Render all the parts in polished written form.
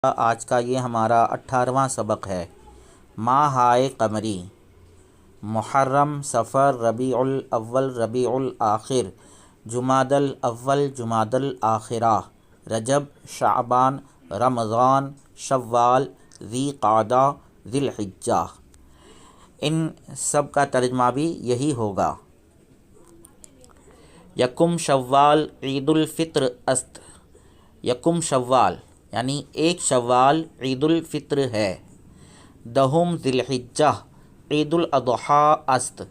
آج کا یہ ہمارا 18واں سبق ہے۔ ماہائے قمری، محرم، صفر، ربیع الاول، ربیع الآخر، جمادی الاول، جمادی الآخرہ، رجب، شعبان، رمضان، شوال، ذی قعدہ، ذی الحجہ۔ ان سب کا ترجمہ بھی یہی ہوگا۔ یکم شوال عید الفطر است، یکم شوال یعنی ایک شوال عید الفطر ہے۔ دہم ذی الحجہ عید الاضحیٰ است،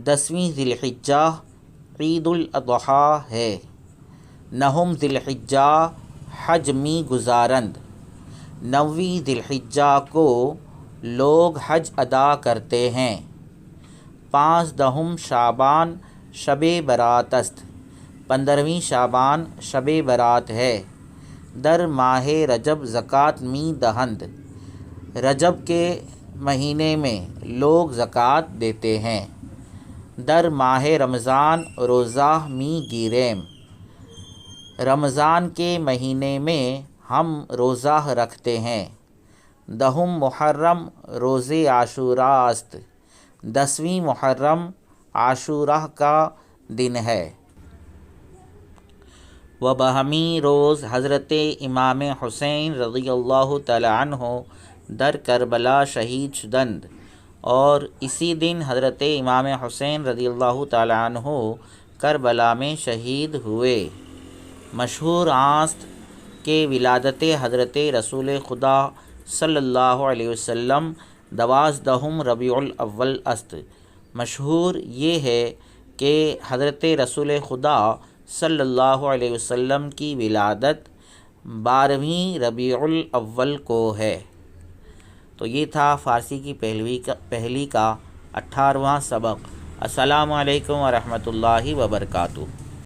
10ویں ذی الحجہ عید الاضحیٰ ہے۔ نہم ذی الحجہ حج می گزارند، 9ویں ذی الحجہ کو لوگ حج ادا کرتے ہیں۔ 15 شعبان شب برات است، 15ویں شعبان شب برات ہے۔ در ماہ رجب زکوٰۃ می دہند، رجب کے مہینے میں لوگ زکوٰۃ دیتے ہیں۔ در ماہ رمضان روزہ می گیریم، رمضان کے مہینے میں ہم روزہ رکھتے ہیں۔ دہم محرم روز عاشوراء است، 10ویں محرم عاشوراء کا دن ہے۔ و بہمی روز حضرت امام حسین رضی اللہ تعالی عنہ در کربلا شہید شدند، اور اسی دن حضرت امام حسین رضی اللہ تعالی عنہ کربلا میں شہید ہوئے۔ مشہور است کہ ولادت حضرت رسول خدا صلی اللہ علیہ وسلم 12 ربیع الاول است۔ مشہور یہ ہے کہ حضرت رسول خدا صلی اللہ علیہ وسلم کی ولادت 12ویں ربیع الاول کو ہے۔ تو یہ تھا فارسی کی پہلی کا 18واں سبق۔ السلام علیکم ورحمۃ اللہ وبرکاتہ۔